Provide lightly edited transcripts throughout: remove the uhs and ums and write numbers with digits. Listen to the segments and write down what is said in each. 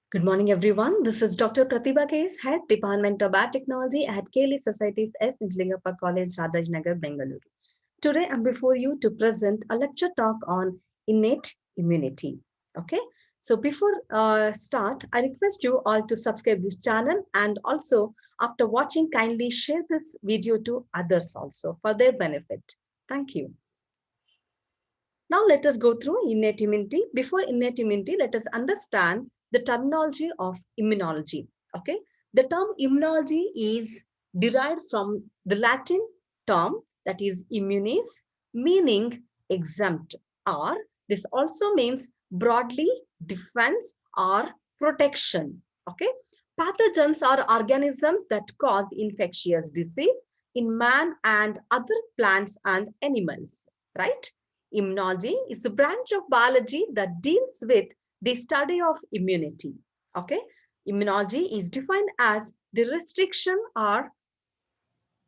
Good morning, everyone. This is Dr. Pratibha Case, Head Department of Biotechnology at KLE Society's S. Nijalingappa College, Rajajinagar, Bengaluru. Today, I'm before you to present a lecture talk on innate immunity. Okay, so before start, I request you all to subscribe this channel and also after watching, kindly share this video to others also for their benefit. Thank you. Now let us go through innate immunity. Before innate immunity, let us understand the terminology of immunology. Okay, the term immunology is derived from the Latin term that is immunis, meaning exempt, or this also means broadly defense or protection. Okay, pathogens are organisms that cause infectious disease in man and other plants and animals. Right? Immunology is a branch of biology that deals with the study of immunity. Okay, immunology is defined as the restriction or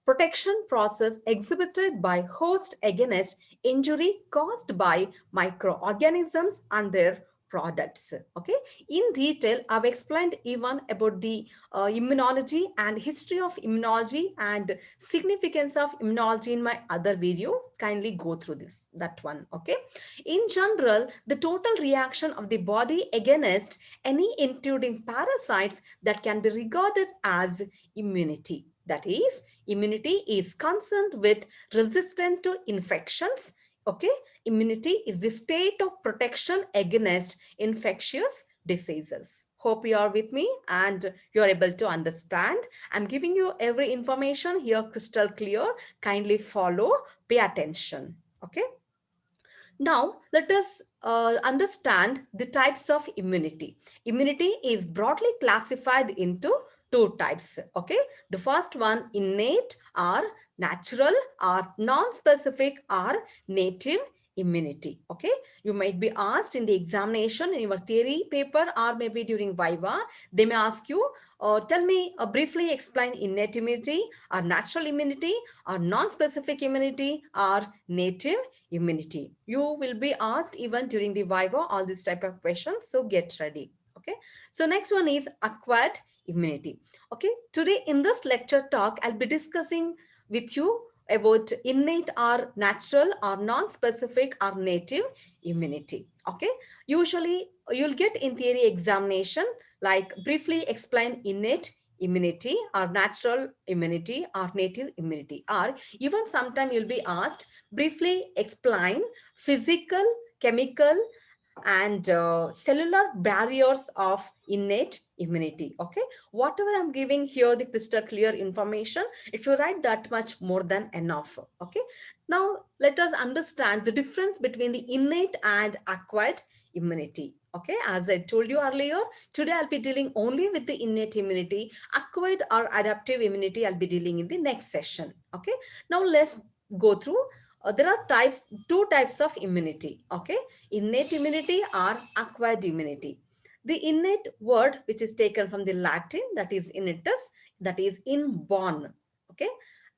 protection process exhibited by host against injury caused by microorganisms and their products. Okay, in detail I've explained even about the immunology and history of immunology and significance of immunology in my other video. Kindly go through that one. Okay, in general, the total reaction of the body against any intruding parasites that can be regarded as immunity. That is, immunity is concerned with resistance to infections. Okay, immunity is the state of protection against infectious diseases. Hope you are with me and you are able to understand. I'm giving you every information here crystal clear. Kindly follow, pay attention. Okay. Now, let us understand the types of immunity. Immunity is broadly classified into two types. Okay, the first one, innate or natural or non-specific or native immunity. Okay, you might be asked in the examination in your theory paper or maybe during viva, they may ask you, tell me briefly explain innate immunity or natural immunity or non-specific immunity or native immunity. You will be asked even during the viva all these type of questions, so get ready. Okay, so next one is acquired immunity. Okay, today in this lecture talk I'll be discussing with you about innate or natural or non-specific or native immunity. Okay, usually you'll get in theory examination like briefly explain innate immunity or natural immunity or native immunity, or even sometime you'll be asked briefly explain physical, chemical and cellular barriers of innate immunity. Okay, whatever I'm giving here the crystal clear information, if you write that much more than enough. Okay, now let us understand the difference between the innate and acquired immunity. Okay, as I told you earlier, today I'll be dealing only with the innate immunity. Acquired or adaptive immunity I'll be dealing in the next session. Okay, now let's go through. There are two types of immunity. Okay, innate immunity or acquired immunity. The innate word, which is taken from the Latin, that is innatus, that is inborn. Okay,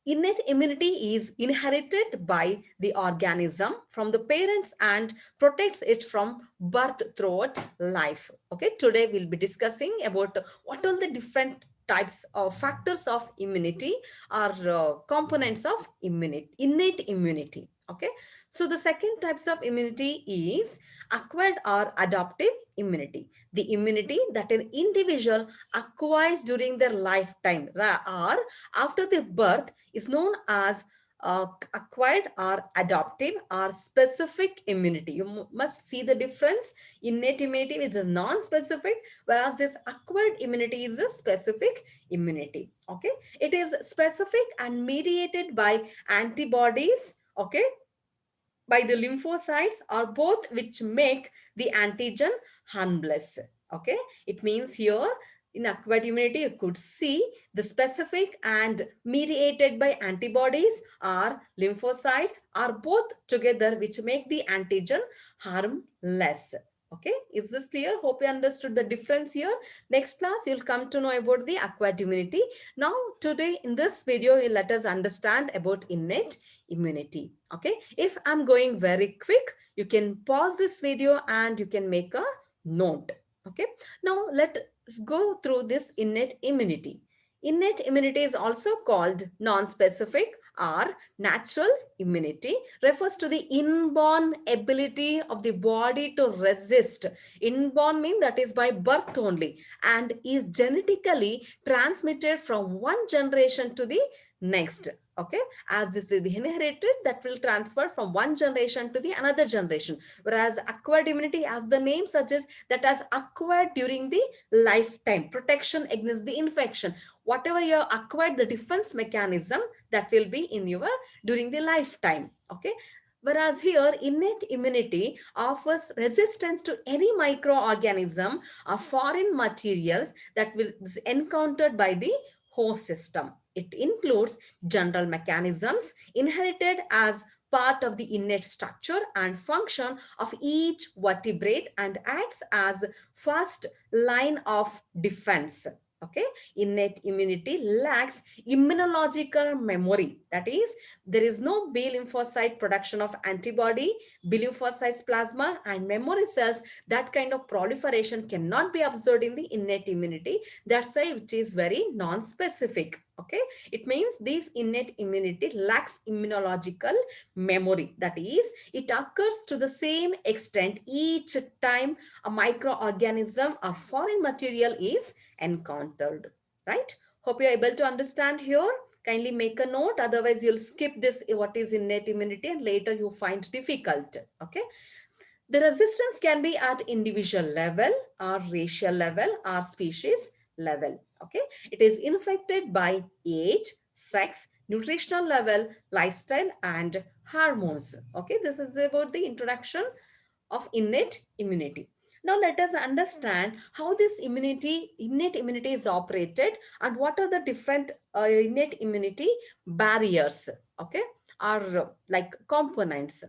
innate immunity is inherited by the organism from the parents and protects it from birth throughout life. Okay, today we'll be discussing about what all the different types of factors of immunity or components of innate immunity. Okay, so the second types of immunity is acquired or adaptive immunity. The immunity that an individual acquires during their lifetime or after their birth is known as acquired or adaptive or specific immunity. You must see the difference. Innate immunity is a non-specific, whereas this acquired immunity is a specific immunity. Okay, it is specific and mediated by antibodies. Okay, by the lymphocytes or both, which make the antigen harmless. Okay, it means here in acquired immunity you could see the specific and mediated by antibodies or lymphocytes are both together, which make the antigen harmless. Okay, is this clear? Hope you understood the difference here. Next class you'll come to know about the acquired immunity. Now today in this video let us understand about innate immunity. Okay, if I'm going very quick, you can pause this video and you can make a note. Okay, now let's go through this innate immunity. Innate immunity is also called non-specific or natural immunity, refers to the inborn ability of the body to resist. Inborn means that is by birth only and is genetically transmitted from one generation to the next. Okay, as this is inherited, that will transfer from one generation to the another generation, whereas acquired immunity, as the name suggests, that has acquired during the lifetime, protection against the infection. Whatever you have acquired, the defense mechanism, that will be in your during the lifetime. Okay, whereas here innate immunity offers resistance to any microorganism or foreign materials that will is encountered by the host system. It includes general mechanisms inherited as part of the innate structure and function of each vertebrate and acts as first line of defense. Okay, innate immunity lacks immunological memory. That is, there is no B lymphocyte production of antibody, B lymphocytes plasma, and memory cells. That kind of proliferation cannot be observed in the innate immunity. That's why it is very non-specific. Okay, it means this innate immunity lacks immunological memory. That is, it occurs to the same extent each time a microorganism or foreign material is encountered. Right? Hope you're able to understand here. Kindly make a note, otherwise you'll skip this what is innate immunity and later you find difficult. Okay. The resistance can be at individual level or racial level or species level. Okay. It is infected by age, sex, nutritional level, lifestyle, and hormones. Okay. This is about the introduction of innate immunity. Now let us understand how this innate immunity is operated and what are the different innate immunity barriers, okay, or like components.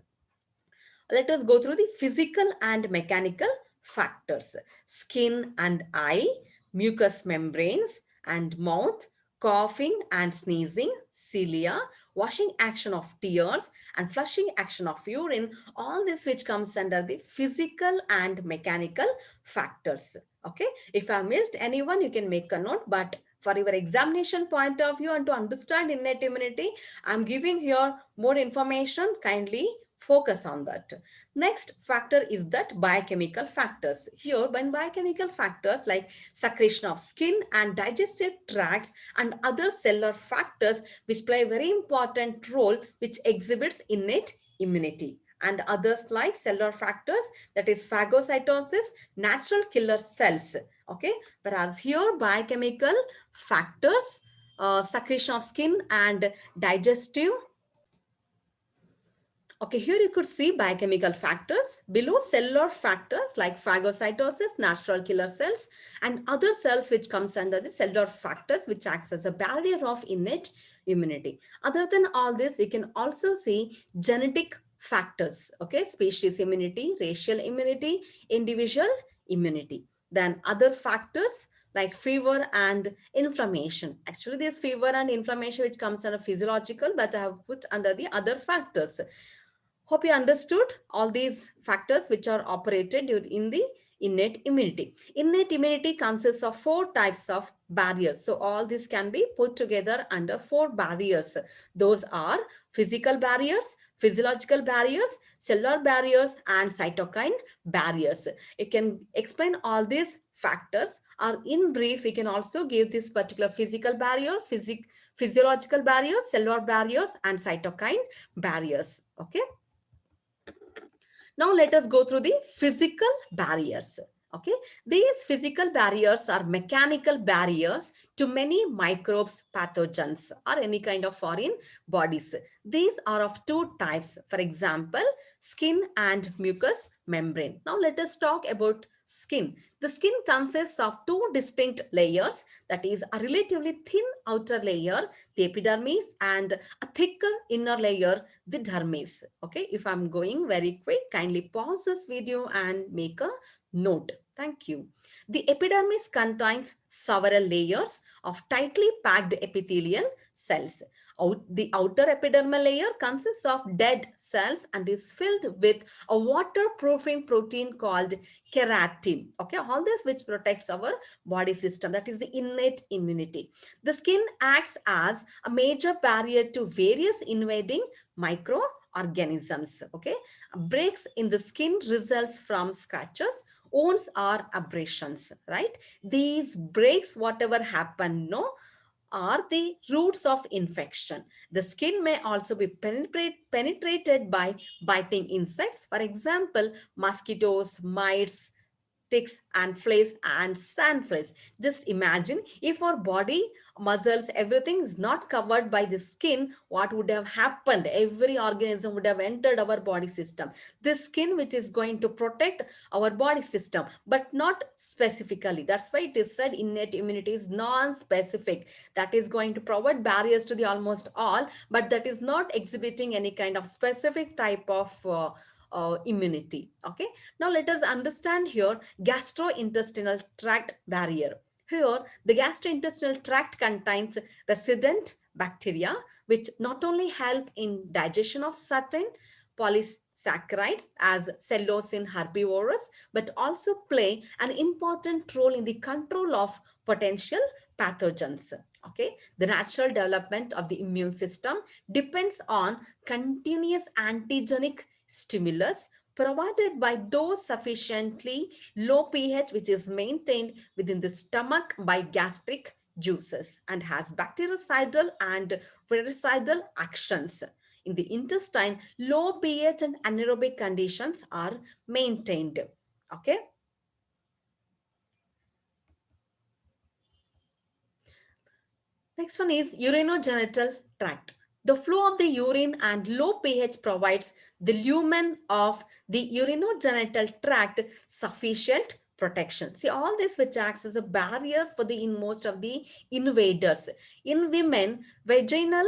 Let us go through the physical and mechanical factors. Skin and eye, mucous membranes and mouth, coughing and sneezing, cilia, washing action of tears and flushing action of urine, all this which comes under the physical and mechanical factors. Okay, if I missed anyone, you can make a note, but for your examination point of view and to understand innate immunity, I'm giving here more information. Kindly focus on that. Next factor is that biochemical factors. Here, when biochemical factors like secretion of skin and digestive tracts and other cellular factors which play a very important role which exhibits innate immunity, and others like cellular factors, that is phagocytosis, natural killer cells. Okay, whereas here biochemical factors, secretion of skin and digestive. Okay, here you could see biochemical factors. Below, cellular factors like phagocytosis, natural killer cells, and other cells which comes under the cellular factors which acts as a barrier of innate immunity. Other than all this, you can also see genetic factors, okay, species immunity, racial immunity, individual immunity. Then other factors like fever and inflammation. Actually, this fever and inflammation which comes under physiological, but I have put under the other factors. Hope you understood all these factors which are operated in the innate immunity. Innate immunity consists of four types of barriers. So all this can be put together under four barriers. Those are physical barriers, physiological barriers, cellular barriers, and cytokine barriers. You can explain all these factors, or in brief, we can also give this particular physical barrier, physiological barriers, cellular barriers, and cytokine barriers. Okay. Now let us go through the physical barriers. Okay, these physical barriers are mechanical barriers to many microbes, pathogens, or any kind of foreign bodies. These are of two types. For example, skin and mucous membrane. Now let us talk about skin. The skin consists of two distinct layers, that is a relatively thin outer layer, the epidermis, and a thicker inner layer, the dermis. Okay, if I'm going very quick, kindly pause this video and make a note. Thank you. The epidermis contains several layers of tightly packed epithelial cells. The outer epidermal layer consists of dead cells and is filled with a waterproofing protein called keratin. Okay, all this which protects our body system. That is the innate immunity. The skin acts as a major barrier to various invading microorganisms. Okay, breaks in the skin results from scratches, wounds, or abrasions. Right, these breaks, whatever happen, no, are the roots of infection. The skin may also be penetrated by biting insects, for example, mosquitoes, mites, ticks and flies and sandflies. Just imagine if our body, muscles, everything is not covered by the skin, what would have happened? Every organism would have entered our body system. This skin which is going to protect our body system, but not specifically. That's why it is said innate immunity is non-specific. That is going to provide barriers to the almost all, but that is not exhibiting any kind of specific type of immunity. Okay, now let us understand here gastrointestinal tract barrier. Here, the gastrointestinal tract contains resident bacteria, which not only help in digestion of certain polysaccharides as cellulose in herbivorous, but also play an important role in the control of potential pathogens. Okay, the natural development of the immune system depends on continuous antigenic stimulus provided by those sufficiently low pH which is maintained within the stomach by gastric juices and has bactericidal and virucidal actions. In the intestine, low pH and anaerobic conditions are maintained. Okay. Next one is urinogenital tract. The flow of the urine and low pH provides the lumen of the urinogenital tract sufficient protection. See, all this which acts as a barrier for the in most of the invaders. In women, vaginal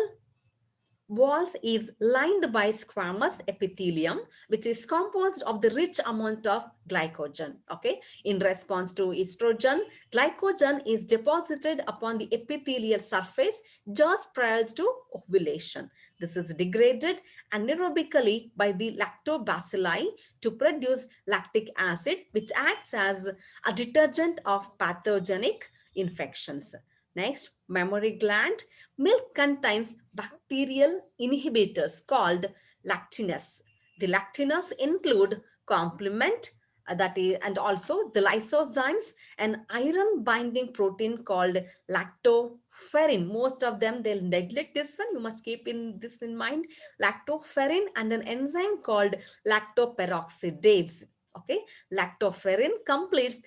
walls is lined by squamous epithelium, which is composed of the rich amount of glycogen. Okay, in response to estrogen, glycogen is deposited upon the epithelial surface just prior to ovulation. This is degraded anaerobically by the lactobacilli to produce lactic acid, which acts as a detergent of pathogenic infections. Next, mammary gland. Milk contains bacterial inhibitors called lactinase. The lactinase include complement, that is, and also the lysozymes, an iron binding protein called lactoferrin. Most of them they'll neglect this one. You must keep in this in mind. Lactoferrin and an enzyme called lactoperoxidase. Okay, lactoferrin completes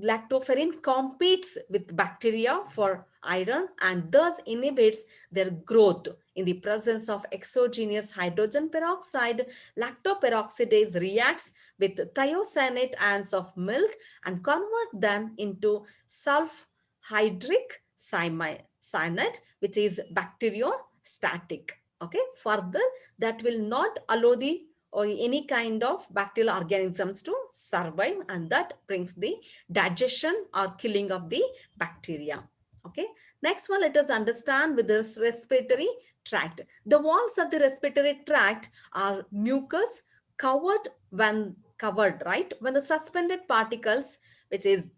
lactoferrin competes with bacteria for iron and thus inhibits their growth. In the presence of exogenous hydrogen peroxide, lactoperoxidase reacts with thiocyanate ions of milk and convert them into sulfhydric cyanide, which is bacteriostatic. Okay, further, that will not allow the or any kind of bacterial organisms to survive, and that brings the digestion or killing of the bacteria. Okay, next one, let us understand with this respiratory tract. The walls of the respiratory tract are mucus covered when covered, right, when the suspended particles which is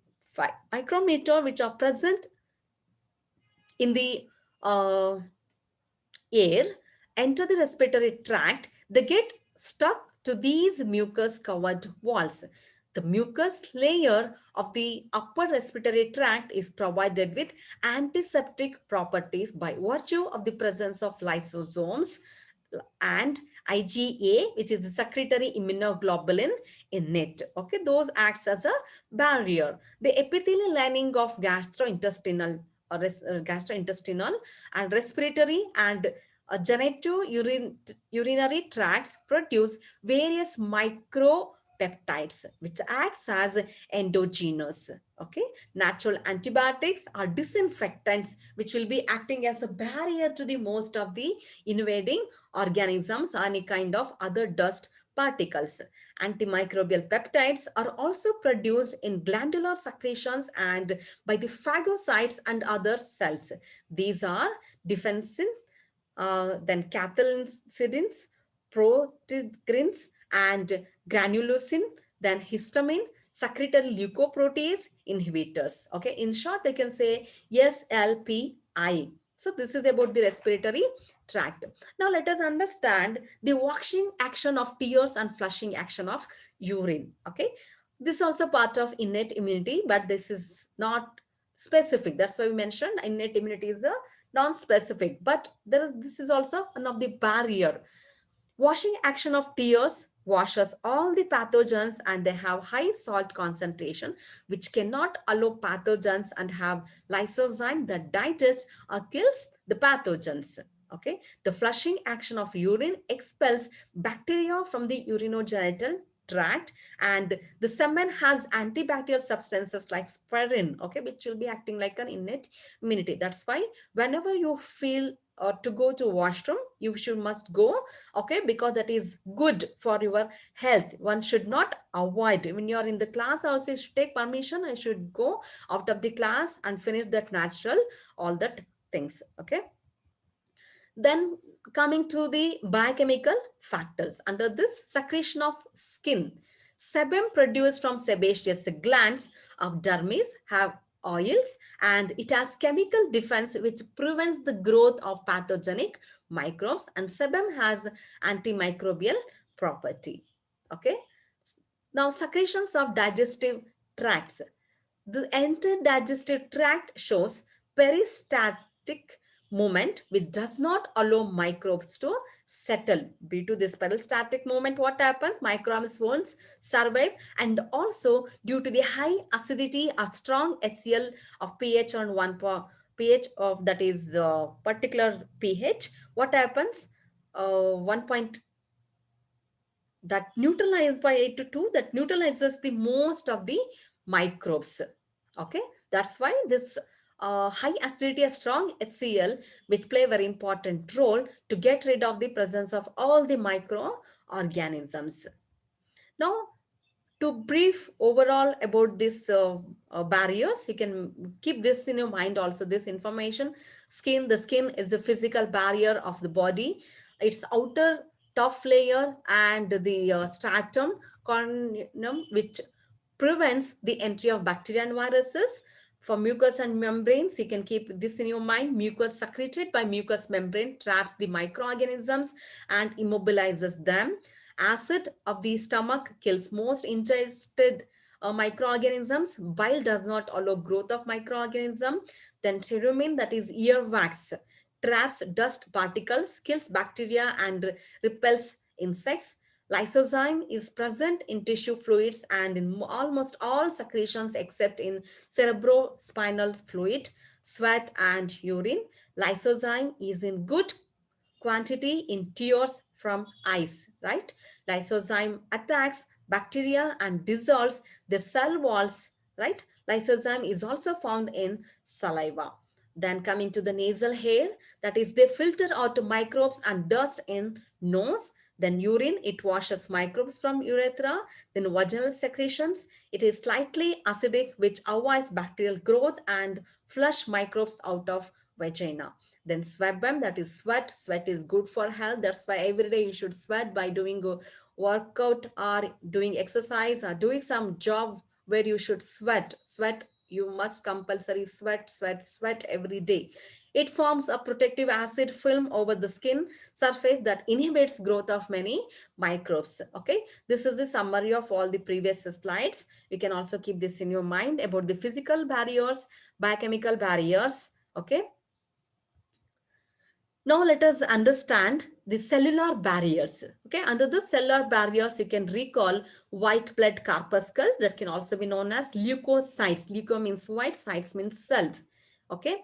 micrometer which are present in the air enter the respiratory tract, they get stuck to these mucus covered walls. The mucus layer of the upper respiratory tract is provided with antiseptic properties by virtue of the presence of lysosomes and IgA, which is the secretory immunoglobulin in it. Okay, those acts as a barrier. The epithelial lining of gastrointestinal and respiratory and urinary tracts produce various micropeptides which acts as endogenous. Okay, natural antibiotics are disinfectants which will be acting as a barrier to the most of the invading organisms or any kind of other dust particles. Antimicrobial peptides are also produced in glandular secretions and by the phagocytes and other cells. These are defensin, then cathelicidins, proteagrins, and granulosin, then histamine, secretory leukoprotease inhibitors. Okay, in short, we can say SLPI. So this is about the respiratory tract. Now let us understand the washing action of tears and flushing action of urine. Okay, this is also part of innate immunity, but this is not specific. That's why we mentioned innate immunity is a non-specific, but this is also one of the barrier. Washing action of tears washes all the pathogens and they have high salt concentration which cannot allow pathogens and have lysozyme that digest or kills the pathogens. Okay, the flushing action of urine expels bacteria from the urinogenital tract, and the semen has antibacterial substances like spirin, okay, which will be acting like an innate immunity. That's why whenever you feel to go to washroom, you should must go, okay, because that is good for your health. One should not avoid when you are in the class also. You should take permission. I should go out of the class and finish that natural all that things. Okay, then coming to the biochemical factors under this secretion of skin, sebum produced from sebaceous glands of dermis have oils and it has chemical defense which prevents the growth of pathogenic microbes, and sebum has antimicrobial property. Okay, now secretions of digestive tracts, the entire digestive tract shows peristaltic movement which does not allow microbes to settle. Due to this peristaltic movement, what happens? Microbes won't survive, and also due to the high acidity or strong HCl of pH on pH of that is particular pH, what happens? 1 that neutralizes by 8 to 2, that neutralizes the most of the microbes. Okay, that's why this high acidity a strong HCl which play a very important role to get rid of the presence of all the microorganisms. Now to brief overall about this barriers, you can keep this in your mind also, this information. The skin is the physical barrier of the body. Its outer tough layer and the stratum corneum which prevents the entry of bacteria and viruses. For mucus and membranes, you can keep this in your mind. Mucus secreted by mucous membrane traps the microorganisms and immobilizes them. Acid of the stomach kills most ingested microorganisms. Bile does not allow growth of microorganism. Then cerumen, that is earwax, traps dust particles, kills bacteria and repels insects. Lysozyme is present in tissue fluids and in almost all secretions except in cerebrospinal fluid, sweat and urine. Lysozyme is in good quantity in tears from eyes, right? Lysozyme attacks bacteria and dissolves the cell walls, right? Lysozyme is also found in saliva. Then coming to the nasal hair, that is they filter out microbes and dust in nose. Then urine, it washes microbes from urethra. Then vaginal secretions, it is slightly acidic which avoids bacterial growth and flush microbes out of vagina. Then sebum, that is sweat. Sweat is good for health. That's why every day you should sweat by doing a workout or doing exercise or doing some job where you should sweat. Sweat, you must compulsory sweat every day. It forms a protective acid film over the skin surface that inhibits growth of many microbes. Okay, this is the summary of all the previous slides. You can also keep this in your mind about the physical barriers, biochemical barriers. Okay, now let us understand the cellular barriers. Okay, under the cellular barriers, you can recall white blood corpuscles that can also be known as leukocytes. Leuko means white, cytes means cells. Okay,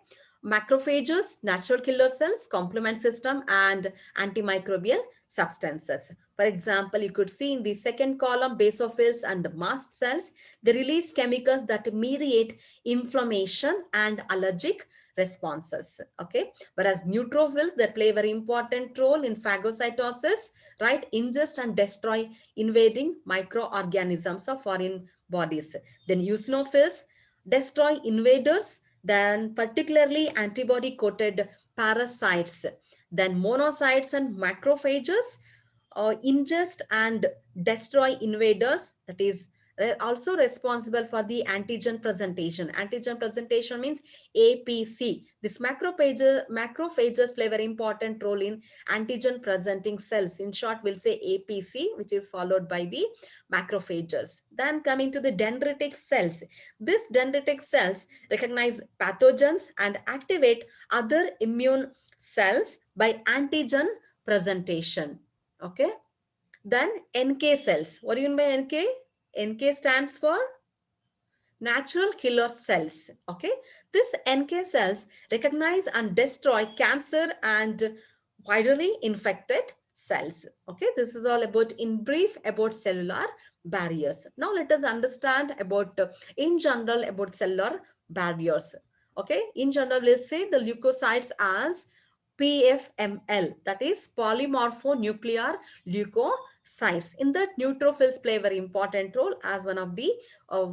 macrophages, natural killer cells, complement system, and antimicrobial substances. For example, you could see in the second column, basophils and mast cells, they release chemicals that mediate inflammation and allergic responses. Okay. Whereas neutrophils, they play a very important role in phagocytosis, right? Ingest and destroy invading microorganisms of foreign bodies. Then eosinophils destroy invaders, then particularly antibody coated parasites. Then monocytes and macrophages ingest and destroy invaders, that is also responsible for the antigen presentation. Antigen presentation means APC. This macrophages play a very important role in antigen presenting cells. In short, we'll say APC, which is followed by the macrophages. Then coming to the dendritic cells. These dendritic cells recognize pathogens and activate other immune cells by antigen presentation. Okay. Then NK cells. What do you mean by NK? NK stands for natural killer cells. Okay. This NK cells recognize and destroy cancer and virally infected cells. Okay. This is all about, in brief, about cellular barriers. Now let us understand about in general about cellular barriers. Okay. In general, let's say the leukocytes as PFML, that is polymorphonuclear leukocytes. In that, neutrophils play a very important role as one of the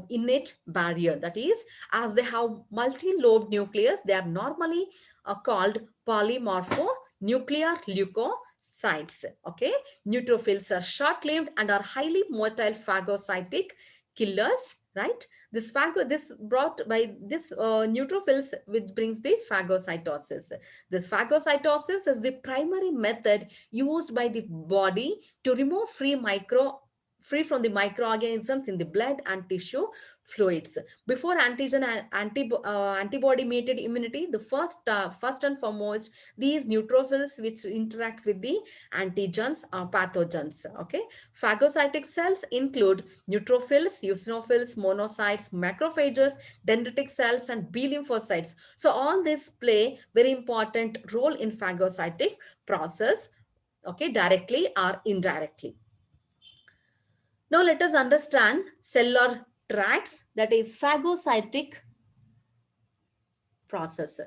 innate barrier. That is, as they have multi-lobed nucleus, they are normally called polymorphonuclear leukocytes. Okay, neutrophils are short-lived and are highly motile phagocytic killers. Right, this brought by this neutrophils, which brings the phagocytosis. This phagocytosis is the primary method used by the body to remove free from the microorganisms in the blood and tissue fluids. Before antibody mediated immunity, the first and foremost, these neutrophils which interacts with the antigens are pathogens. Okay, phagocytic cells include neutrophils, eosinophils, monocytes, macrophages, dendritic cells, and B lymphocytes. So all this play very important role in phagocytic process, okay, directly or indirectly. Now let us understand cellular tracts, that is phagocytic process.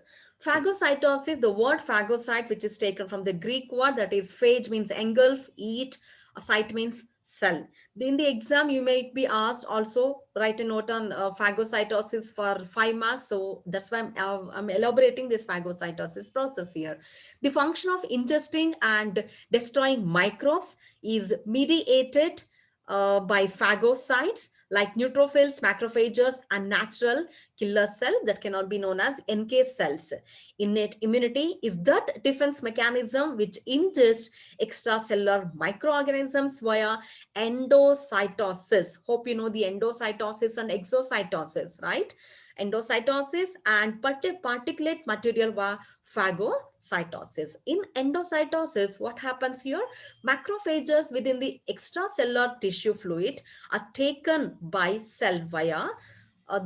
Phagocytosis, the word phagocyte, which is taken from the Greek word, that is phage means engulf, eat, a cyte means cell. In the exam, you may be asked also write a note on phagocytosis for 5 marks. So that's why I'm elaborating this phagocytosis process here. The function of ingesting and destroying microbes is mediated by phagocytes like neutrophils, macrophages, and natural killer cells that cannot be known as NK cells. Innate immunity is that defense mechanism which ingests extracellular microorganisms via endocytosis. Hope you know the endocytosis and exocytosis, right? Endocytosis and particulate material via phagocytosis. In endocytosis, what happens here? Macrophages within the extracellular tissue fluid are taken by cell via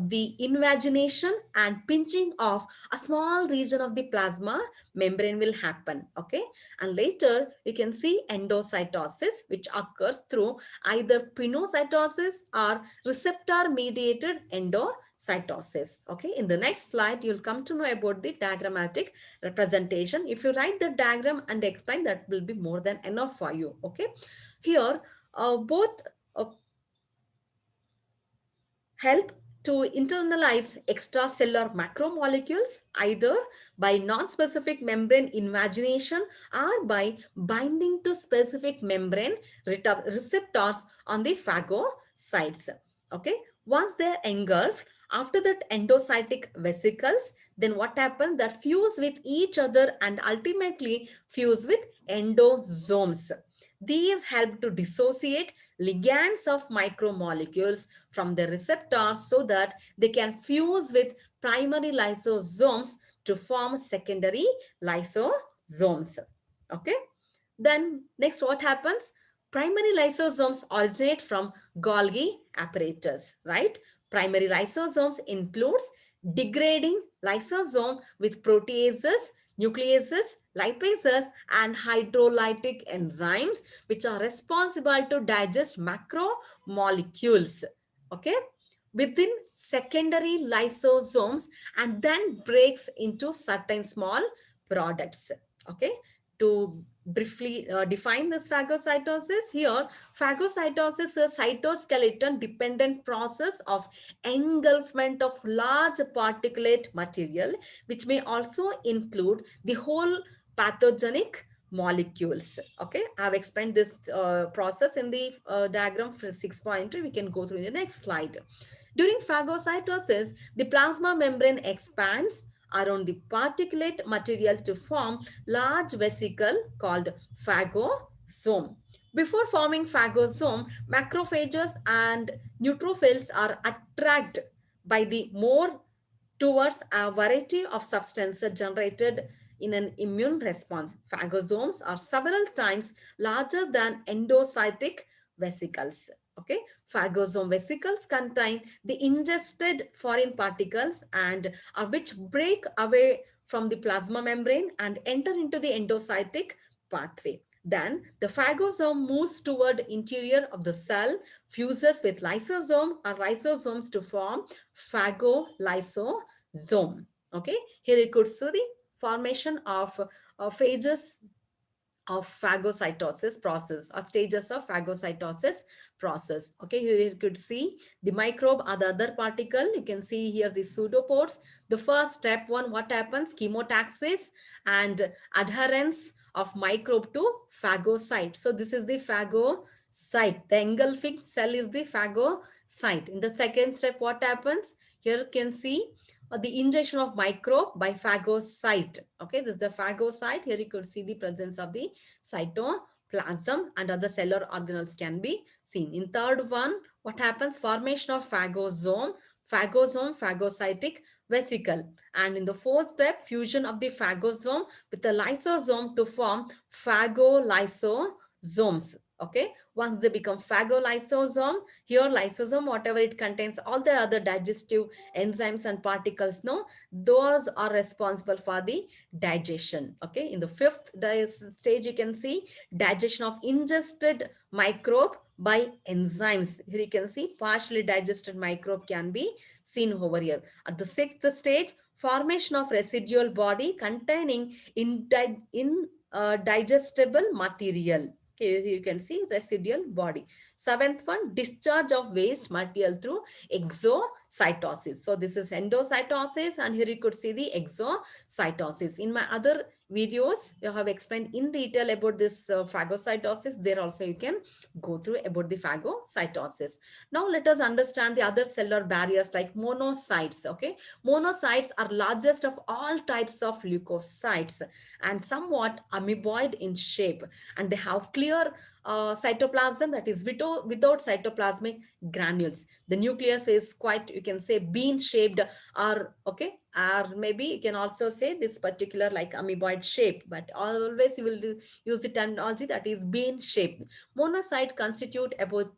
the invagination and pinching of a small region of the plasma membrane will happen. Okay, and later you can see endocytosis, which occurs through either pinocytosis or receptor mediated endocytosis. Okay, in the next slide you'll come to know about the diagrammatic representation. If you write the diagram and explain, that will be more than enough for you. Okay, here both help to internalize extracellular macromolecules either by non-specific membrane invagination or by binding to specific membrane receptors on the phagocytes. Okay, once they're engulfed, after that endocytic vesicles, then what happens? That fuse with each other and ultimately fuse with endosomes. These help to dissociate ligands of micromolecules from the receptors so that they can fuse with primary lysosomes to form secondary lysosomes. Okay. Then next what happens? Primary lysosomes originate from Golgi apparatus, right? Primary lysosomes includes degrading lysosome with proteases, nucleases, lipases, and hydrolytic enzymes, which are responsible to digest macromolecules. Okay, within secondary lysosomes, and then breaks into certain small products. Okay, to briefly define this phagocytosis here, phagocytosis is a cytoskeleton dependent process of engulfment of large particulate material, which may also include the whole pathogenic molecules. Okay, I've explained this process in the diagram for 6.3. We can go through the next slide. During phagocytosis, the plasma membrane expands around the particulate material to form large vesicle called phagosome. Before forming phagosome, macrophages and neutrophils are attracted by the more towards a variety of substances generated in an immune response. Phagosomes are several times larger than endocytic vesicles. Okay, phagosome vesicles contain the ingested foreign particles and which break away from the plasma membrane and enter into the endocytic pathway. Then the phagosome moves toward interior of the cell, fuses with lysosome or lysosomes to form phagolysosome. Okay, here you could see the formation of phages of phagocytosis process or stages of phagocytosis process. Okay, here you could see the microbe or the other particle. You can see here the pseudopods. The first step one, what happens? Chemotaxis and adherence of microbe to phagocyte. So this is the phagocyte. The engulfing cell is the phagocyte. In the second step, what happens? Here you can see the injection of microbe by phagocyte. Okay, this is the phagocyte. Here you could see the presence of the cytoplasm and other cellular organelles can be seen. In third one, what happens? Formation of phagocytic vesicle. And in the fourth step, fusion of the phagosome with the lysosome to form phagolysosomes. Okay, once they become phagolysosome, here lysosome, whatever it contains, all the other digestive enzymes and particles, no, those are responsible for the digestion. Okay, in the fifth stage, you can see digestion of ingested microbe by enzymes. Here you can see partially digested microbe can be seen over here. At the sixth stage, formation of residual body containing digestible material. Okay, here you can see residual body. Seventh one, discharge of waste material through exocytosis. So this is endocytosis, and here you could see the exocytosis. In my other videos, you have explained in detail about this phagocytosis. There also you can go through about the phagocytosis. Now let us understand the other cellular barriers like monocytes. Okay, monocytes are largest of all types of leukocytes and somewhat amoeboid in shape, and they have clear cytoplasm, that is without cytoplasmic granules. The nucleus is quite, you can say, bean shaped, or okay, or maybe you can also say this particular like amoeboid shape, but always you will use the terminology that is bean shaped. Monocyte constitute about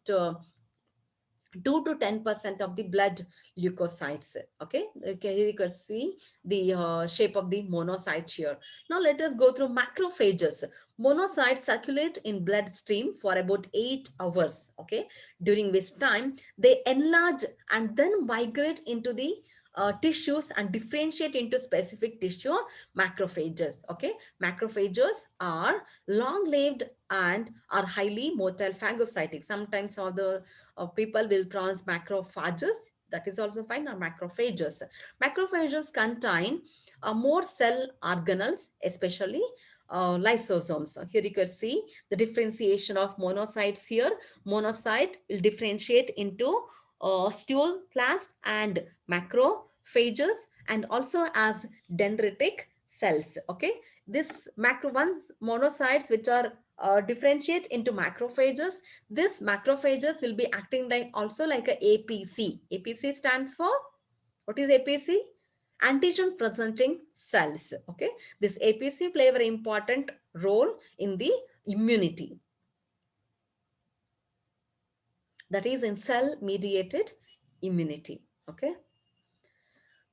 2 to 10% of the blood leukocytes. Okay, okay, here you can see the shape of the monocyte here. Now let us go through macrophages. Monocytes circulate in bloodstream for about 8 hours. Okay, during which time they enlarge and then migrate into the tissues and differentiate into specific tissue macrophages. Okay, macrophages are long-lived and are highly motile phagocytic. Sometimes some of the people will pronounce macrophages. That is also fine, or macrophages. Macrophages contain more cell organelles, especially lysosomes. So here you can see the differentiation of monocytes here. Monocyte will differentiate into osteoclast and macrophages, and also as dendritic cells. Okay, this macro ones monocytes which are differentiate into macrophages. This macrophages will be acting like also like a APC. APC stands for, what is APC? Antigen presenting cells. Okay, this APC play a very important role in the immunity, that is in cell mediated immunity. Okay,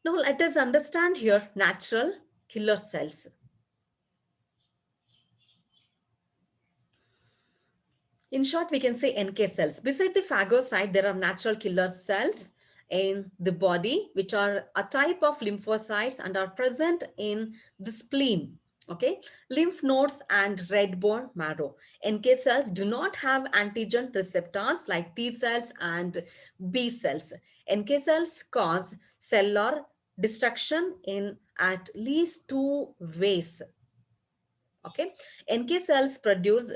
Now let us understand here natural killer cells. In short, we can say NK cells. Beside the phagocyte, there are natural killer cells in the body, which are a type of lymphocytes and are present in the spleen. Okay, lymph nodes and red bone marrow. NK cells do not have antigen receptors like T cells and B cells. NK cells cause cellular destruction in at least two ways. Okay, NK cells produce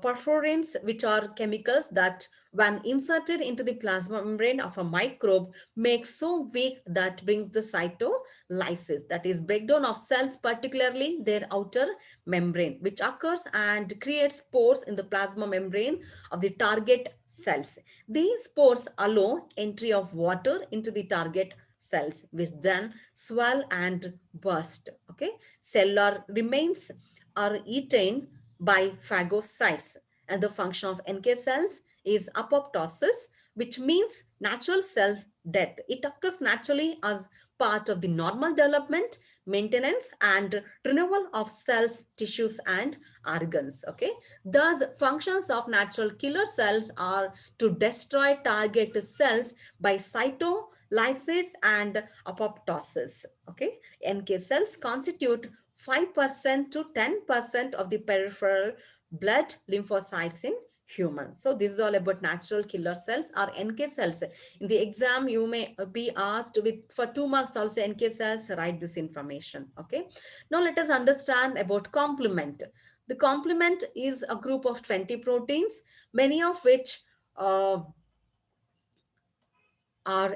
perforins, which are chemicals that when inserted into the plasma membrane of a microbe make so weak that brings the cytolysis, that is breakdown of cells, particularly their outer membrane, which occurs and creates pores in the plasma membrane of the target cells. These pores allow entry of water into the target cells, which then swell and burst. Okay, cellular remains are eaten by phagocytes, and the function of NK cells is apoptosis, which means natural cell death. It occurs naturally as part of the normal development, maintenance, and renewal of cells, tissues, and organs. Okay, thus functions of natural killer cells are to destroy target cells by cytolysis and apoptosis. Okay, NK cells constitute 5% to 10% of the peripheral blood lymphocytes in humans. So this is all about natural killer cells or NK cells. In the exam, you may be asked with for 2 marks also NK cells, write this information. Okay. Now let us understand about complement. The complement is a group of 20 proteins, many of which are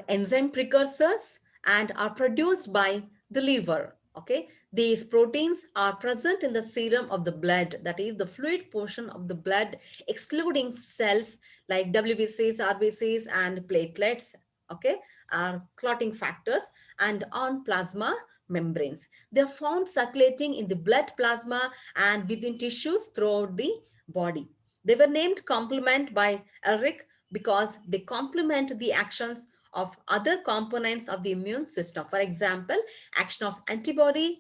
enzyme precursors and are produced by the liver. Okay, these proteins are present in the serum of the blood, that is the fluid portion of the blood, excluding cells like WBCs, RBCs, and platelets. Okay, are clotting factors, and on plasma membranes. They are found circulating in the blood plasma and within tissues throughout the body. They were named complement by Eric because they complement the actions of other components of the immune system. For example, action of antibody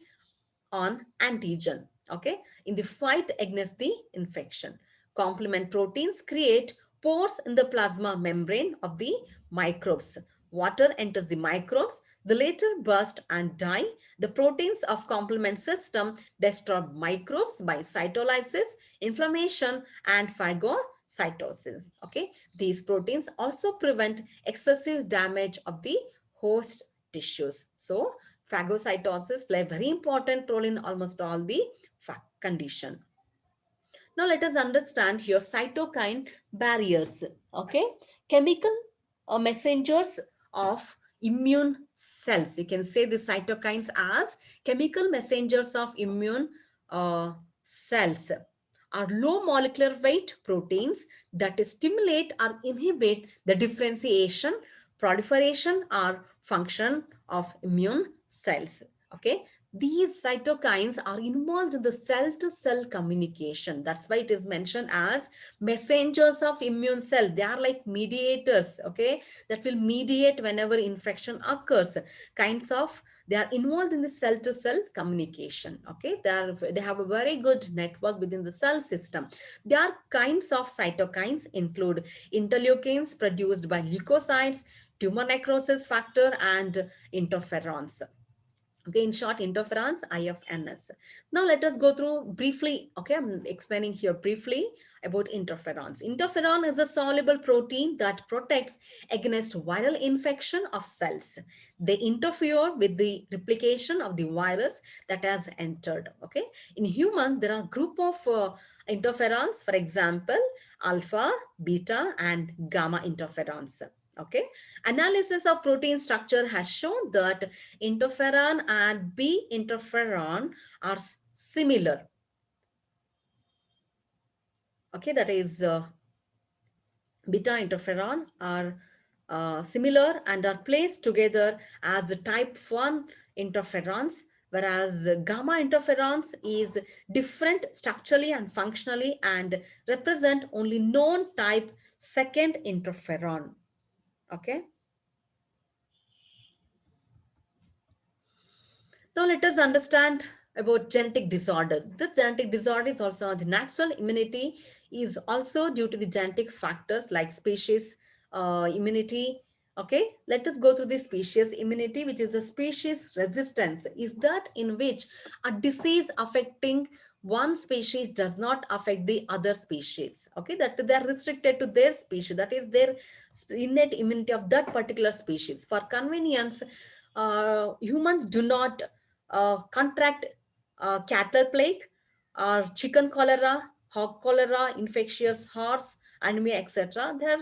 on antigen, okay, in the fight against the infection. Complement proteins create pores in the plasma membrane of the microbes. Water enters the microbes, the later burst and die. The proteins of complement system destroy microbes by cytolysis, inflammation, and phagocytosis. Okay, these proteins also prevent excessive damage of the host tissues. So phagocytosis play a very important role in almost all the condition. Now let us understand here cytokine barriers. Okay, chemical messengers of immune cells. You can say the cytokines as chemical messengers of immune cells are low molecular weight proteins that stimulate or inhibit the differentiation, proliferation, or function of immune cells. Okay, these cytokines are involved in the cell to cell communication. That's why it is mentioned as messengers of immune cell. They are like mediators, okay, that will mediate whenever infection occurs. Kinds of, they are involved in the cell to cell communication. Okay, they have a very good network within the cell system. There are kinds of cytokines include interleukins produced by leukocytes, tumor necrosis factor, and interferons. Okay, in short, interferons, IFNS. Now let us go through briefly. Okay, I'm explaining here briefly about interferons. Interferon is a soluble protein that protects against viral infection of cells. They interfere with the replication of the virus that has entered. Okay, in humans, there are group of interferons, for example, alpha, beta, and gamma interferons. Okay, analysis of protein structure has shown that interferon and B interferon are similar. Okay, that is beta interferon are similar and are placed together as the type 1 interferons, whereas gamma interferons is different structurally and functionally and represent only known type 2 interferon. Okay. Now let us understand about genetic disorder. The genetic disorder is also the natural immunity is also due to the genetic factors like species immunity. Okay, let us go through the species immunity, which is a species resistance. Is that in which a disease affecting one species does not affect the other species. Okay, that they are restricted to their species. That is their innate immunity of that particular species. For convenience, humans do not contract cattle plague or chicken cholera, hog cholera, infectious horse anemia, etc. They are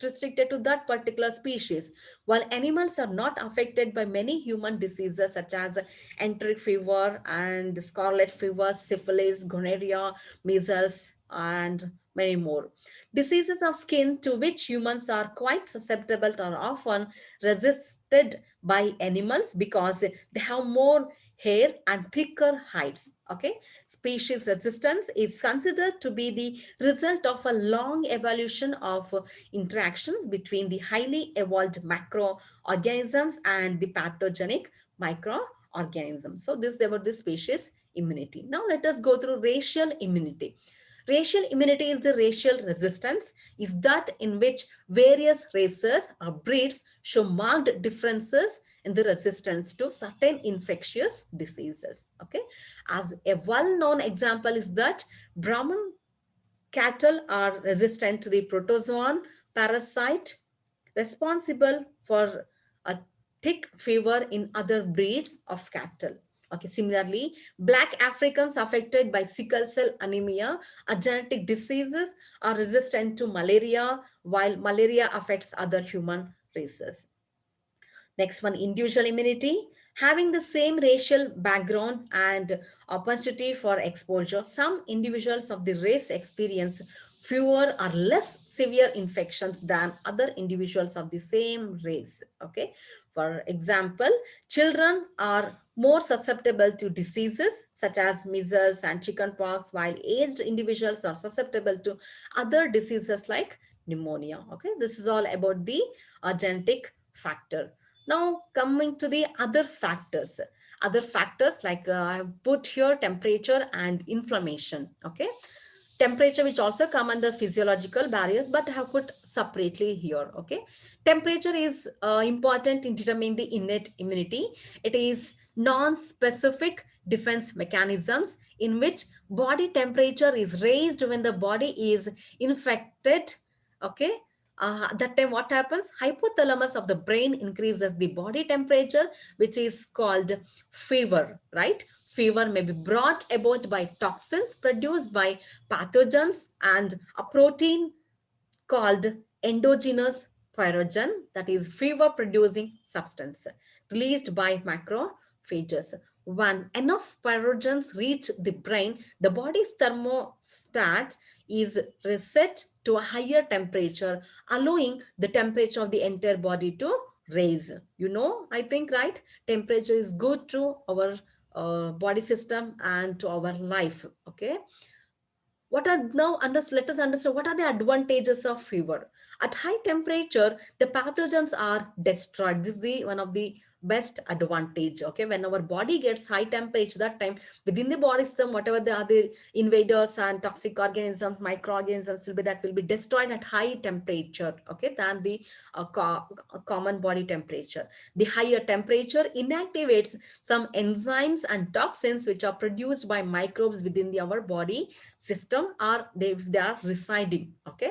restricted to that particular species, while animals are not affected by many human diseases such as enteric fever and scarlet fever, syphilis, gonorrhea, measles, and many more. Diseases of skin to which humans are quite susceptible are often resisted by animals because they have more hair and thicker hides. Okay, species resistance is considered to be the result of a long evolution of interactions between the highly evolved macroorganisms and the pathogenic microorganisms. So this is about the species immunity. Now let us go through racial immunity. Racial immunity is the racial resistance, is that in which various races or breeds show marked differences in the resistance to certain infectious diseases. Okay, as a well-known example is that Brahman cattle are resistant to the protozoan parasite responsible for a tick fever in other breeds of cattle. Okay, similarly, black Africans affected by sickle cell anemia, a genetic diseases, are resistant to malaria, while malaria affects other human races. Next one, individual immunity. Having the same racial background and opportunity for exposure, some individuals of the race experience fewer or less severe infections than other individuals of the same race. Okay. For example, children are more susceptible to diseases such as measles and chickenpox, while aged individuals are susceptible to other diseases like pneumonia. Okay. This is all about the genetic factor. Now coming to the other factors like I have put here temperature and inflammation. Okay, temperature which also come under physiological barriers, but I have put separately here. Okay, temperature is important in determining the innate immunity. It is non-specific defense mechanisms in which body temperature is raised when the body is infected. Okay, that time what happens, hypothalamus of the brain increases the body temperature, which is called fever, right? Fever may be brought about by toxins produced by pathogens and a protein called endogenous pyrogen, that is fever producing substance released by macrophages. When enough pyrogens reach the brain, the body's thermostat is reset to a higher temperature, allowing the temperature of the entire body to raise. You know, I think, right? Temperature is good to our body system and to our life. Okay, what are now under, let us understand what are the advantages of fever. At high temperature the pathogens are destroyed. This is the one of the best advantage. Okay, when our body gets high temperature, that time within the body system whatever the other invaders and toxic organisms, microorganisms will be, that will be destroyed at high temperature, okay, than the common body temperature. The higher temperature inactivates some enzymes and toxins which are produced by microbes within our body system, or they are residing. Okay,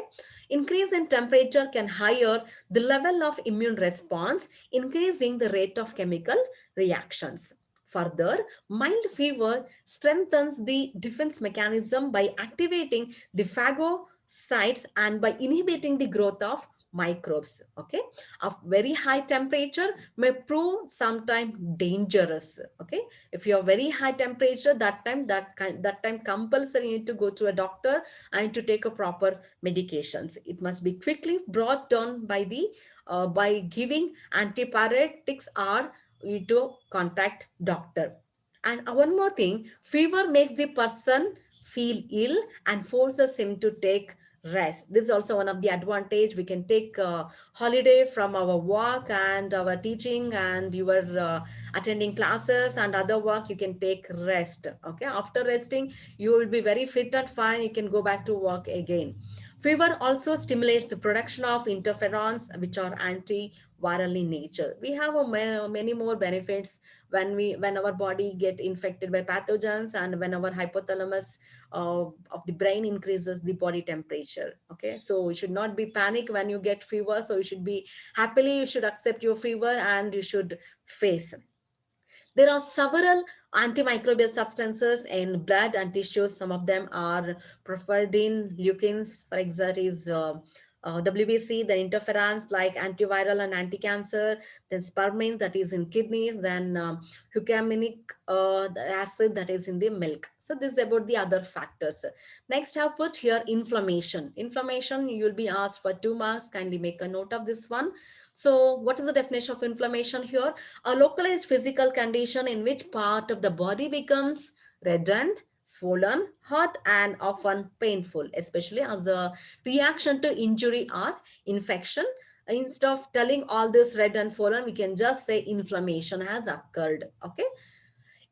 increase in temperature can higher the level of immune response, increasing the rate of chemical reactions. Further, mild fever strengthens the defense mechanism by activating the phagocytes and by inhibiting the growth of microbes. Okay, a very high temperature may prove sometime dangerous. Okay, if you have very high temperature, that time compulsory you need to go to a doctor and to take a proper medications. It must be quickly brought down by the by giving antipyretics, or you need to contact doctor. And one more thing, fever makes the person feel ill and forces him to take rest. This is also one of the advantage. We can take holiday from our work and our teaching and your attending classes and other work. You can take rest. Okay, after resting you will be very fit and fine. You can go back to work again. Fever also stimulates the production of interferons, which are antiviral in nature. We have many more benefits when our body get infected by pathogens, and when our hypothalamus of the brain increases the body temperature. Okay, so you should not be panic when you get fever. So you should be happily, you should accept your fever and you should face. There are several antimicrobial substances in blood and tissues. Some of them are preferred leukins, for example, is WBC, then interferons like antiviral and anti-cancer, then spermine that is in kidneys, then hucaminic the acid that is in the milk. So this is about the other factors. Next, I've put here inflammation. Inflammation, you will be asked for 2 marks. Kindly make a note of this one. So what is the definition of inflammation here? A localized physical condition in which part of the body becomes reddened, swollen, hot, and often painful, especially as a reaction to injury or infection. Instead of telling all this red and swollen, we can just say inflammation has occurred. Okay.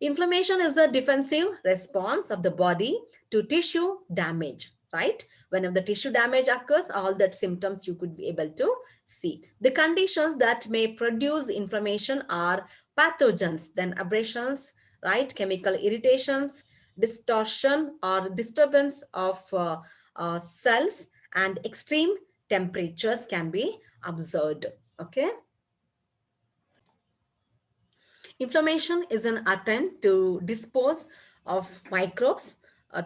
Inflammation is a defensive response of the body to tissue damage, right? Whenever the tissue damage occurs, all that symptoms you could be able to see. The conditions that may produce inflammation are pathogens, then abrasions, right? Chemical irritations, distortion or disturbance of cells, and extreme temperatures can be observed. Okay. Inflammation is an attempt to dispose of microbes,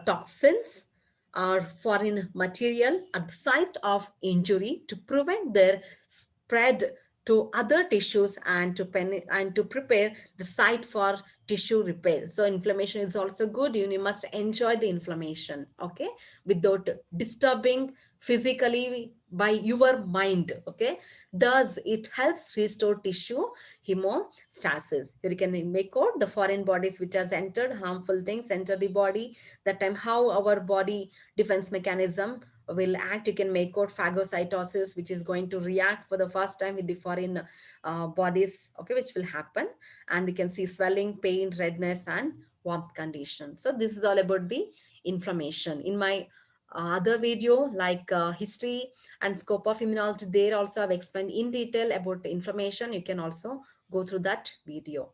toxins, or foreign material at the site of injury to prevent their spread to other tissues and to prepare the site for tissue repair. So inflammation is also good. You must enjoy the inflammation, okay, without disturbing physically by your mind. Okay, thus it helps restore tissue hemostasis. Here you can make out the foreign bodies which has entered, harmful things enter the body. That time how our body defense mechanism will act. You can make out phagocytosis, which is going to react for the first time with the foreign bodies, okay, which will happen. And we can see swelling, pain, redness, and warmth condition. So this is all about the inflammation. In my other video like history and scope of immunology, there also I've explained in detail about the inflammation. You can also go through that video.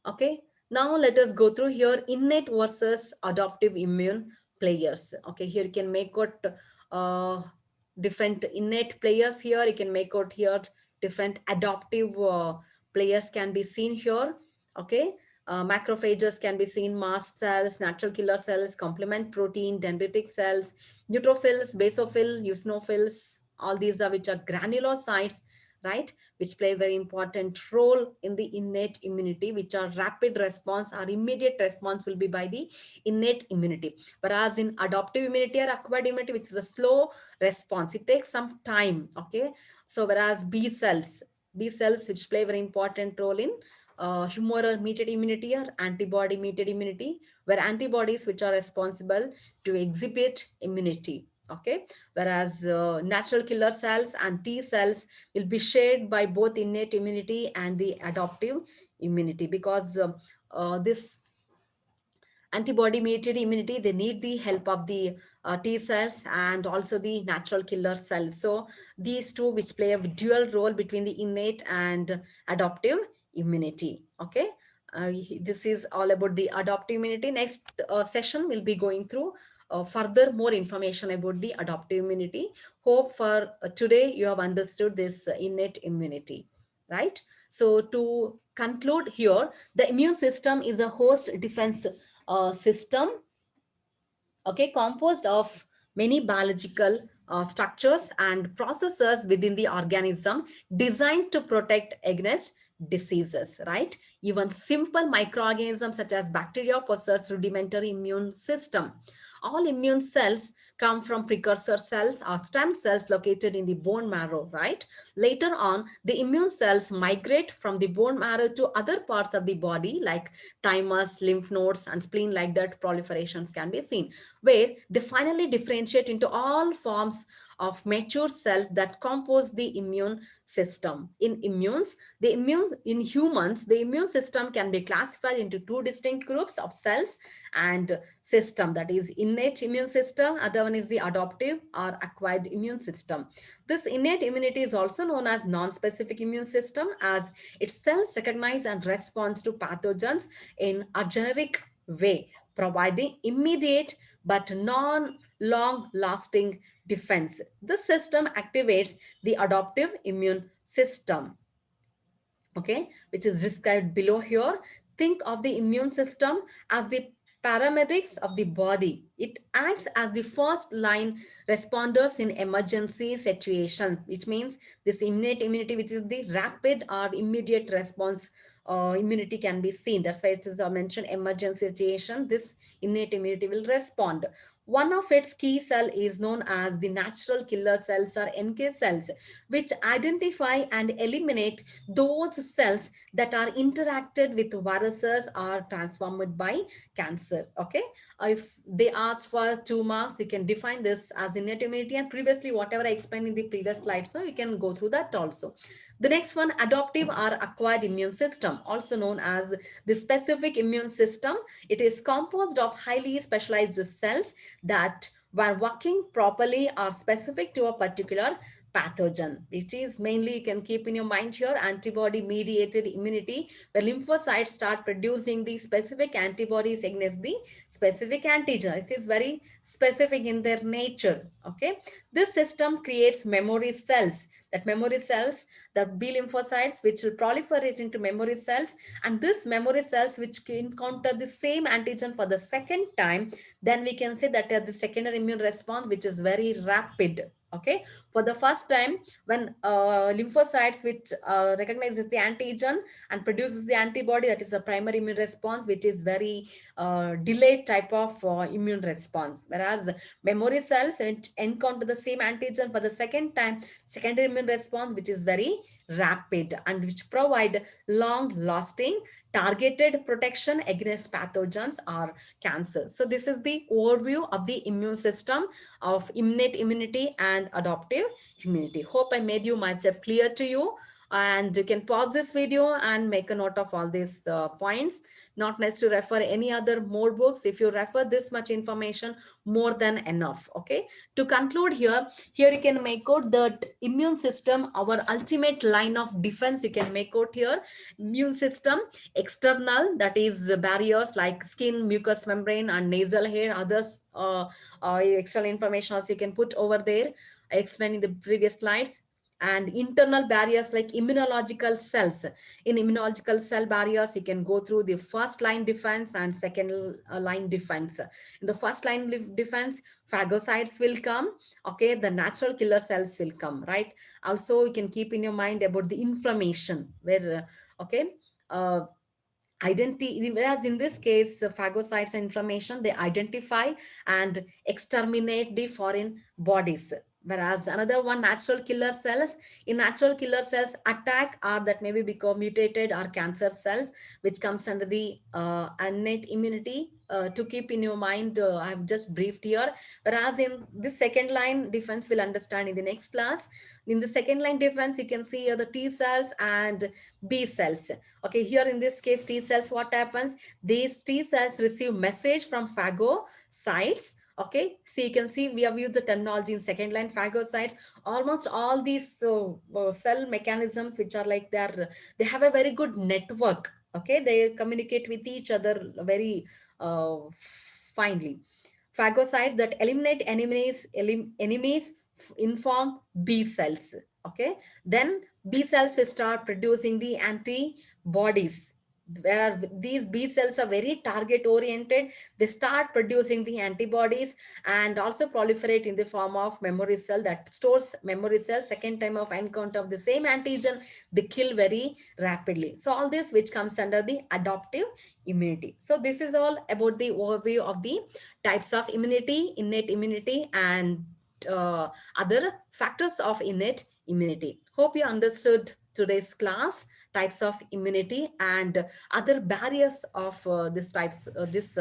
Okay, now let us go through here innate versus adaptive immune players. Okay, here you can make out uh, different innate players. Here you can make out here different adaptive players can be seen here. Okay, macrophages can be seen, mast cells, natural killer cells, complement protein, dendritic cells, neutrophils, basophil, eosinophils. All these are which are granulocytes, right, which play a very important role in the innate immunity, which are rapid response or immediate response will be by the innate immunity. Whereas in adaptive immunity or acquired immunity, which is a slow response, it takes some time. Okay, so whereas B cells which play a very important role in humoral mediated immunity or antibody mediated immunity, where antibodies which are responsible to exhibit immunity. Okay, whereas natural killer cells and T cells will be shared by both innate immunity and the adaptive immunity, because this antibody mediated immunity, they need the help of the T cells and also the natural killer cells. So these two which play a dual role between the innate and adaptive immunity. Okay, this is all about the adaptive immunity. Next session will be going through further more information about the adaptive immunity. Hope for today you have understood this innate immunity, right? So to conclude here, the immune system is a host defense system, okay, composed of many biological structures and processes within the organism designed to protect against diseases, right? Even simple microorganisms such as bacteria possess rudimentary immune system. All immune cells come from precursor cells or stem cells located in the bone marrow, right? Later on, the immune cells migrate from the bone marrow to other parts of the body like thymus, lymph nodes, and spleen. Like that, proliferations can be seen, where they finally differentiate into all forms of mature cells that compose the immune system. In humans, the immune system can be classified into two distinct groups of cells and system, that is innate immune system, other one is the adoptive or acquired immune system. This innate immunity is also known as non-specific immune system, as its cells recognize and respond to pathogens in a generic way, providing immediate but non long lasting defense. This system activates the adoptive immune system, okay, which is described below here. Think of the immune system as the paramedics of the body. It acts as the first line responders in emergency situations, which means this innate immunity, which is the rapid or immediate response immunity, can be seen. That's why it is mentioned emergency situation. This innate immunity will respond. One of its key cell is known as the natural killer cells or NK cells, which identify and eliminate those cells that are interacted with viruses or transformed by cancer. Okay, if they ask for 2 marks, you can define this as innate immunity, and previously whatever I explained in the previous slide, so you can go through that also. The next one, adoptive or acquired immune system, also known as the specific immune system. It is composed of highly specialized cells that, when working properly, are specific to a particular pathogen, which is mainly, you can keep in your mind here, antibody mediated immunity, where lymphocytes start producing the specific antibodies against the specific antigen. This is very specific in their nature. Okay, this system creates memory cells. That memory cells, the B lymphocytes, which will proliferate into memory cells, and this memory cells which encounter the same antigen for the second time, then we can say that the secondary immune response, which is very rapid. Okay, for the first time, when lymphocytes which recognizes the antigen and produces the antibody, that is a primary immune response, which is very delayed type of immune response. Whereas memory cells which encounter the same antigen for the second time, secondary immune response, which is very rapid and which provide long lasting targeted protection against pathogens or cancer. So this is the overview of the immune system of innate immunity and adoptive immunity. Hope I made you myself clear to you, and you can pause this video and make a note of all these points. Not necessary to refer any other more books. If you refer this much information, more than enough. Okay, to conclude here you can make out that immune system, our ultimate line of defense, you can make out here. Immune system, external, that is barriers like skin, mucous membrane, and nasal hair. Others external information also you can put over there. I explained in the previous slides. And internal barriers like immunological cells. In immunological cell barriers, you can go through the first line defense and second line defense. In the first line defense, phagocytes will come. Okay, the natural killer cells will come, right? Also, you can keep in your mind about the inflammation, where okay, whereas in this case, phagocytes and inflammation, they identify and exterminate the foreign bodies. Whereas another one, natural killer cells. In natural killer cells, attack or that maybe become mutated or cancer cells, which comes under the innate immunity. To keep in your mind, I've just briefed here. Whereas in this second line defense, we'll understand in the next class. In the second line defense, you can see here the T cells and B cells. Okay, here in this case, T cells, what happens? These T cells receive message from phagocytes. Okay, so you can see we have used the terminology in second line phagocytes. Almost all these cell mechanisms, which are like they have a very good network. Okay, they communicate with each other very finely. Phagocytes that eliminate enemies inform B cells. Okay, then B cells will start producing the antibodies. where these B cells are very target oriented. They start producing the antibodies and also proliferate in the form of memory cell that stores memory cell. Second time of encounter of the same antigen, they kill very rapidly. So all this which comes under the adaptive immunity. So this is all about the overview of the types of immunity, innate immunity, and other factors of innate immunity. Hope you understood today's class, types of immunity and other barriers of this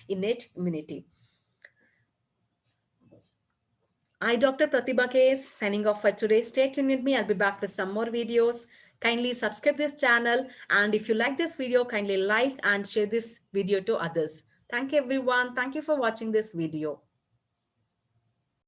innate immunity. I, Dr. Pratibha K, is signing off for today. Stay tuned with me. I'll be back with some more videos. Kindly subscribe this channel. And if you like this video, kindly like and share this video to others. Thank you, everyone. Thank you for watching this video.